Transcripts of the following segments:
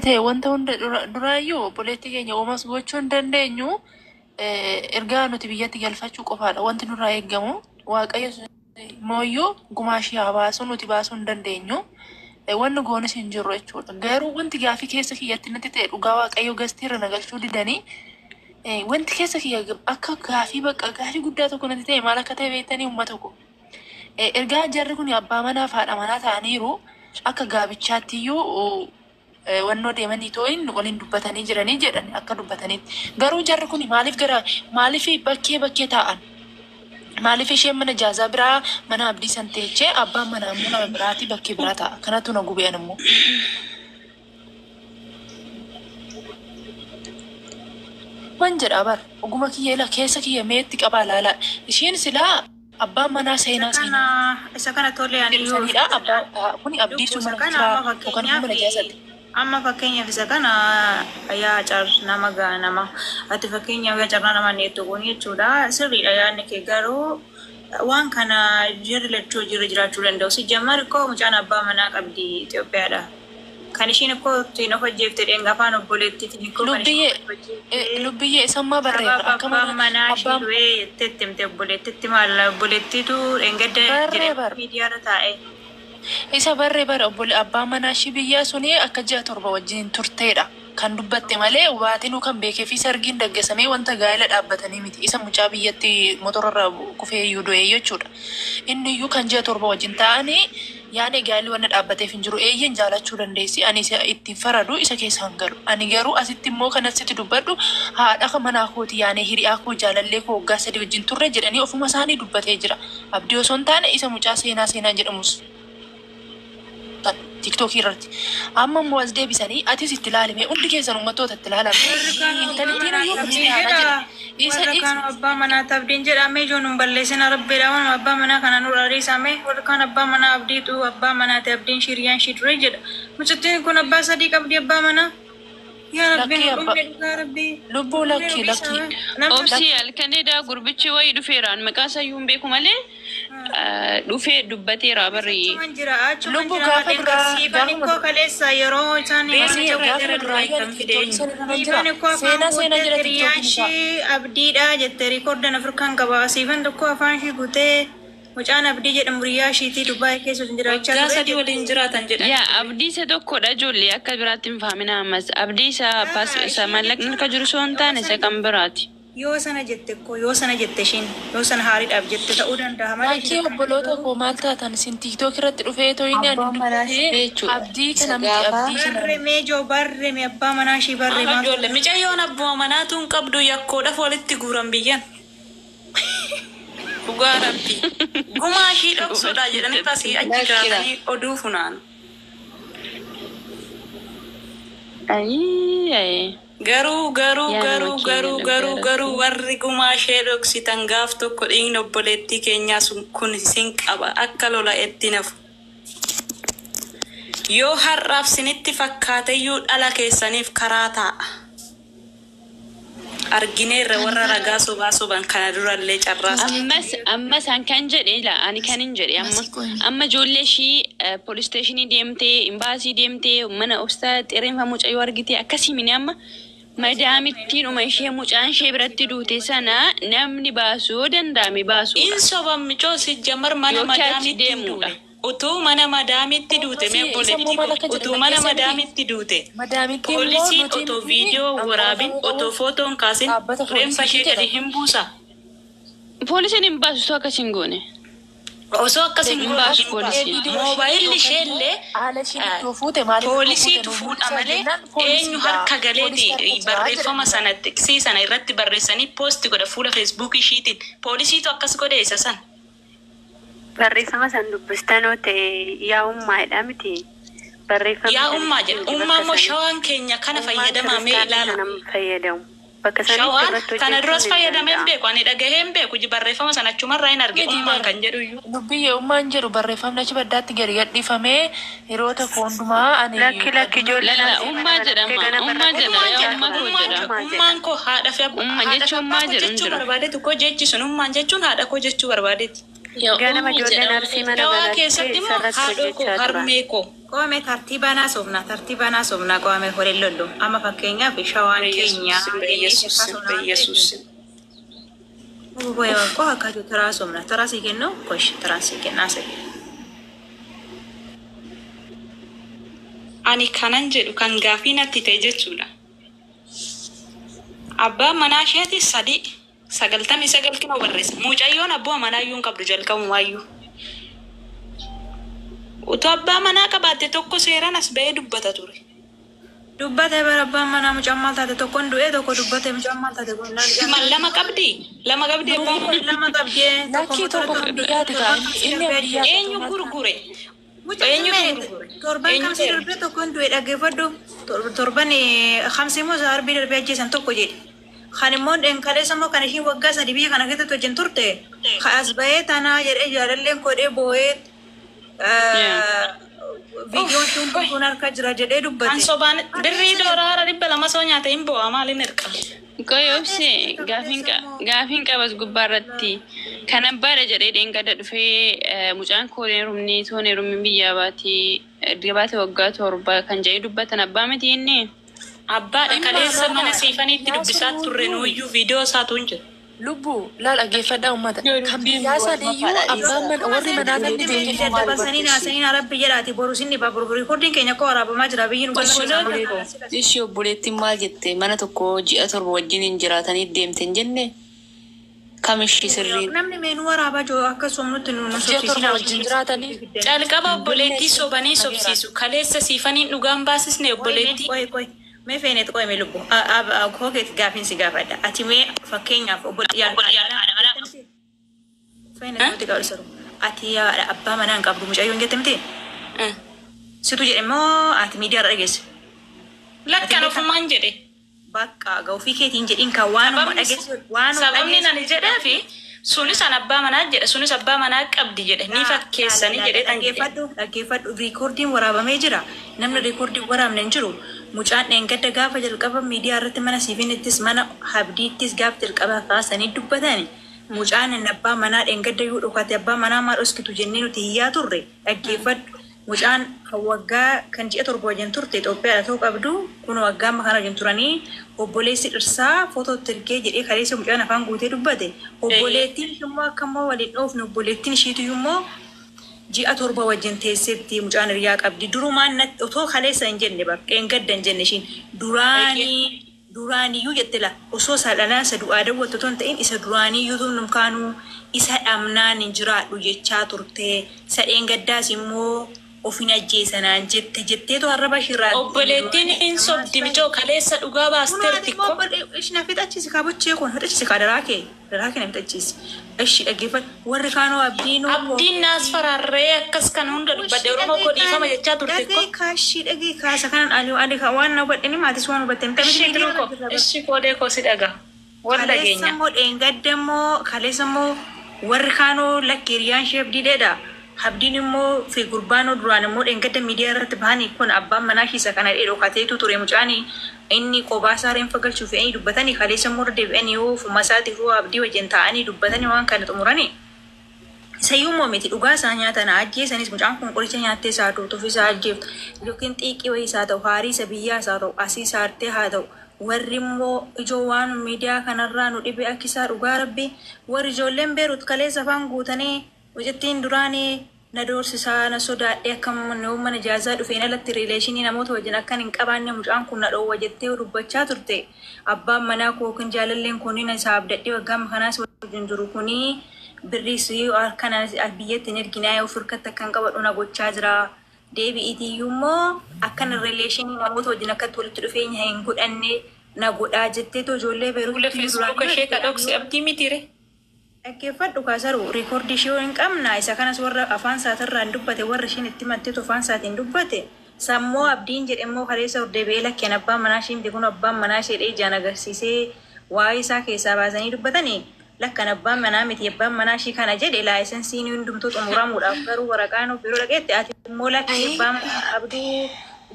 ta'e wanta hunda duraayyuu obboleettii keenya uumas gochuu hin dandeenyu ergaa nuti biyyatti galfachuu qofaadha wanti nurraa eeggamu waaqayyo mooyyuu gumaashii haa baasu nuti baasuu hin dandeenyu wanni goonis hin jirru jechuudha. Garuu wanti gaafii keessa kiyyatti natti ta'e dhugaa waaqayyo gasteerra nagalchuu didanii wanti keessa kiyya akka gaafii bakka gaafii guddaa tokko natti ta'e maal akka ta'e beektanii uummata tokko ergaa jarri kun abbaa manaa fi haadha manaa ta'aniiru akka gaabichaattiyyuu wannoo deemanii too'in waliin dubbatanii jiranii jedhan akka dubbatanitti. Garuu jarri kun maaliif bakkee taa'an? Maaliif isheen mana jaazaa biraa mana abdii san teechee abbaan manaa immoo nama biraati bakkee biraa ta'a? Kanatu na gubeen immoo. Wan jedha bar oguma kiyya keessa kiyya meetti qabaa laala. Isheen silaa abbaan manaa seenaa. Isa kana tole ani abbaan kun abdii suma kana kan mana jaazaati. Amma fakkeenyaaf isa kana yaa car nama nama ati fakkeenyaaf yaa carraa nama neetu kun jechuudha sirriidha yaadni kee garuu waan kana jirri lachuu jiraachuu danda'u si jammar koo mucaan abbaa manaa qabdi Itoophiyaadha kan ishiin koo ittiin of hojjeefte dheenga afaan obboleettiitiin koo kan lubbiyyee isammaa barreera abbaa manaa ishii du'ee jetteetti himte obboleettiitti maal obboleettiitu dheengadda jedhee miidiyaarra taa'e. Isa barre abbaa manaa ishii biyyaa suni akka 6-7 wajjin turteedha. Kan dubbatte malee waatinuu kan beekee fi sargiin daggeessamee wanta gaa'ela dhaabbatanii miti. Isa mucaa biyyatti motorarra kufee iyyuu du'e jechuudha. Inni iyyuu kan 6-7 wajjin ta'anii yaani gaa'elli wanna dhaabbateef hin jiru eeyyen jaalachuu dandeessi. Ani ittiin faradu isa keessaan galu. Ani garuu asitti immoo kan asitti dubbadhu haadha manaa kooti yaani hiriyaa koo jaalallee koo waggaa 3 wajjin turre jedhanii ofuma isaanii dubbatee jira. Abdii osoo hin taane isa mucaa seenaa jedhamus. TikTok irratti amma immoo as deebisanii atis itti ilaalame hundi keessan uummattoota itti kan abbaa manaa abdiin jedhame ijoon balleessina rabbiidha waan abbaa manaa kana nurra ariisame warkaan abbaa manaa abdiitu abbaa manaati abdiin shiriyaan shidure jedha mucattiin kun abbaa sadii qabdi abbaa manaa yaa rabbi lubbuu lakki obsi alkanida gurbichi wayi dhufeeraan maqaa sayyuu hin beeku malee dhufee dubbateera barri lubbuu gaafa duraa koo kaleessa yeroo isaan seenaa jira TikTok abdiidha jette riikoordan afrikaan qaba siifan tokko afaan ishii guutee mucaan abdii jedhamu riyaa ishiitii Dubaay keessa jiraachaa ture sadii waliin jiraatan jedhan yaa abdii isa tokkodha ijoollee akka biraatti hin faamina ammas abdii isa mallaqni akka jiru soo hin taane isa kan biraati. Yoo sana jette ishiin yoo sana haariidhaaf jette ta'uu danda'a malee akkii obboloota koo maal taatan isin TikTok irratti dhufee tooyini abdii kana miti abdii kana meejoo barreeme abbaa manaa ishii barreema ijoollee micayyoon abbaa manaatu hin qabdu yakkoodhaaf walitti guuran biyyan dhugaa rabbi gumaa ishii dhoksuudha jedhanii tasii achi jiraatanii oduu funaan Garuu warri gumaa ishee dhoksitan gaaf tokko dhiigni obboleettii keenyaa sun kun isin qaba akka lola itti nafu. Yoo har'aaf sinitti fakkaateyyuu dhala keessaniif karaa taa'a. Argineerra warra ragaa soban kana durallee carraasa. Ammas kan jedhe ila ani kan hin jedhe amma ijoollee ishii police stationii deemtee imbaasii deemtee mana obsaa xireenfa mucayyoo argitee akkasii mini amma madaamittiin ishee mucaan ishee biratti duute sana namni baasuu danda'ame baasu. Insoban micoo si jamar mana madaamitti deemudha. Utuu mana madaamitti duute mee boletti utuu mana madaamitti duute poolisiin otoo viidiyoo waraabin otoo footoon kaasin reenfa ishee gadi hin buusa. Poolisiin hin baasu akkas hin goone. Osoo akkas hin goone moobaayilli isheellee poolisiitu fuudha malee eenyu harka galeeti barreeffama sanatti sana irratti barreessanii poosti godha fuula feesbuukii ishiitiin poolisiitu akkas godhe isa sana. Barreeffama san dubbistanii ta'e yaa'ummaadha miti. Barreeffama yaa'ummaa jedhu ummaa immoo shawaan keenya kana fayyadamaa mee ilaala. Fayyadamu. Shawaan kana duras fayyadamee hin beeku ani dhagahee hin beeku barreeffama sana achumarraa hin arge ummaan kan jedhu iyyuu. Dubbiyyee ummaan jedhu barreeffamni achi baddaatti gadi gadhiifamee yeroo tokko hundumaa ani lakki ijoollee ummaa jedhama ummaan koo haadha fi abbaa jechuu barbaadeetu koo jechi sun ummaan jechuun haadha koo jechuu barbaadeeti. Ganama ijoolleen arsii mana keessatti immoo haadhoo koo harmee koo Qoome tartiibaan sobna qoome horeen lollo. Amma fakkeenyaaf shawaan keenya. በኢየሱስ Qoha akkatu taraa sobna. Taraa si kennu kosh taraa si kennaa se. ani kanan jedhu kan gaafii natti ta'e jechuudha. Abbaan manaa isheeti 99 kilo barreessa. Mucayyoon abbaa manaa iyyuu hin qabdu jalqabumaayyuu. Utuu abbaa manaa qabaatte tokko seeraan as ba'ee dubbata ture. Dubbate bara abbaan manaa mucaan maal taate tokkoon du'ee tokko dubbate mucaan maal taate kun Lama qabdi abbaan manaa. lama qabdee Lakkii tokko biyyaati kaa inni biyyaa Eenyu gurgure? torban kamsi darbee tokkoon du'ee dhaggeeffadhu torban hamsimoo isaa arbii darbee ajjeesan tokko jedhe. Kan immoo kaleessa immoo kan ishiin waggaa 3 biyya kana keessatti wajjin turte as ba'ee tanaa jedhee jaalalleen kodhee boo'ee viidiyoon kun harka jira jedhee dubbate. Kan sobaan birrii doolara 200 soo nyaate hin boo'a maaliin hirqa? Goyoobse gaafiin qabas gubbaarratti kan abbaadha jedhee dheengada dhufee mucaan kooreen rumni toonee rummi biyyaa baati dibaate waggaa 7 kan jedhee dubbatan abbaa miti inni. Abbaadha kaleessa mana siifaniitti dubbisaa turre nuuyyuu viidiyoo isaatu hin jiru. lubbu laal dhaggeeffadhaa uummata kan biyyaa saniyyuu abbaan mana warri manaa kan ni beekan Dadhabasanii arabbi jedhaati boru sinni baburburii koddiin keenya koo waraabamaa jira biyyi nu Ishee obboleettiin maal jette mana tokko ji'a 7 wajjin jiraatanii deemten jenne kamishii sirrii namni meenuu waraabaa jiru akkasuma nutti nu ji'a wajjin jiraatanii Calqaba obboleettii sobanii sobsiisu kaleessa siifaniin dhugaan baasisne obboleettii. Qoy mee feenet qoy mee lubbu kookeet gaafiin si gaafadha ati mee fakkeenyaaf feenet nuti gaafadha ati abbaa manaa hin qabdu mucayyoon jette miti situ jedhe immoo ati miidiyaarra dhageesse Lakkaan ofumaan jedhe. bakka gaufii keetiin jedhiin kan waanuma dhageesse Sababni nani jedhee fi sunis an abbaa manaa jedhe sunis abbaa manaa qabdi jedhe ni fakkeessanii jedhee tan jedhe. Dhaggeeffadhu riikoordiin waraabamee jira namni riikoordiin waraabne hin jiru mucaan dheengadda gaafa jalqaba miidiyaa irratti mana siifinittis mana habdiittis gaafa jalqaba kaasanii dubbatani mucaan abbaa manaa dheengadda yoo dhokate abbaa manaa maal oskitu jennee nuti hiyyaa turre dhaggeeffadhu mucaan waggaa kan ji'a 7 wajjin turte Itoophiyaa ta'uu qabdu kun waggaa amma kana wajjin turanii obboleessi dhirsaa footoo tirgee jedhee kaleessa mucaan afaan guutee dubbate obboleettiin immoo akkammoo waliin dhoofne obboleettiin ishiitu immoo ji'a 7 wajjin teesseetti mucaan hiriyaa qabdi durumaan otoo kaleessa hin jenne baqqeen gadda hin jenne ishiin duraaniyyuu jette la osoo saadhanaa isa du'aa dawwattu ton ta'in isa duraaniyyuu tun numkaanuu isa dhamnaan hin jiraadhu jechaa turte sadheen gaddaas immoo ofin ajjeesanaan jetteetu arraba shirraa Obboleettiin hin sobdi mijoo kaleessa dhugaa baasteerti ko. ishina fixachiisi kaabochee kun fixachiisi kaa daraakee na fixachiisi ishi dhaggeeffadhu warri kaanoo Abdiin naas faraarree akkas kan hunda dubbadhe Oromoo koo dhiifama jechaa turte ko. dhagee kaashii dhagee kaasa kanan ali waan na hubadheni maatis waan hubatte Ishi koodee koo si dhaga. Warra dhageenya. Kaleessammoo dheengaddammoo kaleessammoo warri kaanoo lakkiiriyaan ishee abdiidheedha. Abdiin immoo fi gurbaanoo duraan immoo dheengadda miidiyaa irratti bahanii kun abbaan manaa isa kana dhokateetu ture mucaanii inni qobaa saareen fagalchuu fe'anii dubbatanii kaleessammoo deebi'anii yoo fumasaatiif yoo abdii wajjin ta'anii dubbatanii waan kana xumuranii. Sayyuu moomiti dhugaa isaa nyaatan ajjeesanis mucaan kun qoricha nyaattee isaa tuutuuf isaa ajjeeftu yookiin xiiqii wayii isaa ta'u haarii isa biyyaa isaa ta'u asii saartee haa ta'u warri immoo ijoo waan miidiyaa kanarraa nu dhibe akkisaa dhugaa rabbi warri ijoolleen beeruut kaleessa afaan guutanii hojjettiin duraanii na doorsisaa na sodaadhee akka mana jaazaa dhufeen alatti riileeshinii namoota wajjin akkan hin qabaanne mucaan kun na dhoowwa jettee dubbachaa turte abbaan manaa koo kan jaalalleen kunniin isaa abdadhee waggaa kanaas wajjin jiru kunii birriis kana biyyatti hin erginaa yoo firkatti akkan qabadhu na gochaa jira deebi'iitiyyuu immoo akkan riileeshinii namoota wajjin akkatti walitti dhufeenya hin godhanne na godhaa jetteetu ijoollee beeruutti Feesbuuka ishee kadhoksi abdii mitire. dhaggeeffadhu kaasaru riikoordii ishee hin qabna isa kanas warra afaan isaatirraan dubbate warra ishiin itti matteetu afaan isaatiin dubbate sammoo abdiin jedhemmoo kaleessa deebi'ee lakkeen abbaan manaa ishiin beekun abbaan manaa ishee ijaan agarsiisee waa'ee isaa keessaa baasanii dubbatanii lakkan abbaan manaa miti abbaan manaa ishii kana jedhe laayisensiin hundumtuu xumuramuudhaaf garuu waraqaan biroo dhaqeetti ati immoo lakkee abbaan abduu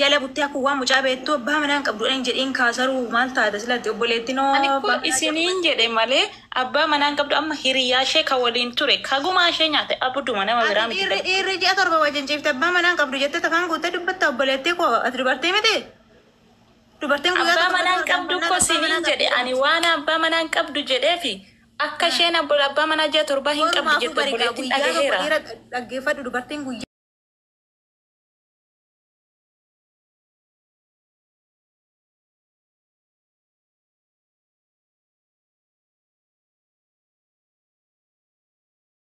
jala buttee akka waan mucaa beektu abbaa manaan qabduudhaan jedhiin kaasaruu maal taate silatti obboleettinoo. Ani kun isiniin jedhe malee abbaa manaan qabdu amma hiriyaa ishee kan waliin ture kagumaa ishee nyaate abduma nama biraa miti. Dhiirri ji'a torba wajjin ciifte abbaa manaan qabdu jettee tafaan guuttee dubbatta obboleettii koo ati dubartii miti. Dubartiin guyyaa abbaa manaan qabdu ko siniin jedhe ani waan abbaa manaan qabdu jedheefi akka isheen abbaa manaa ji'a torba hin qabdu jette obboleettiin dhagaheera. Dhaggeeffadhu dubartiin guyyaa.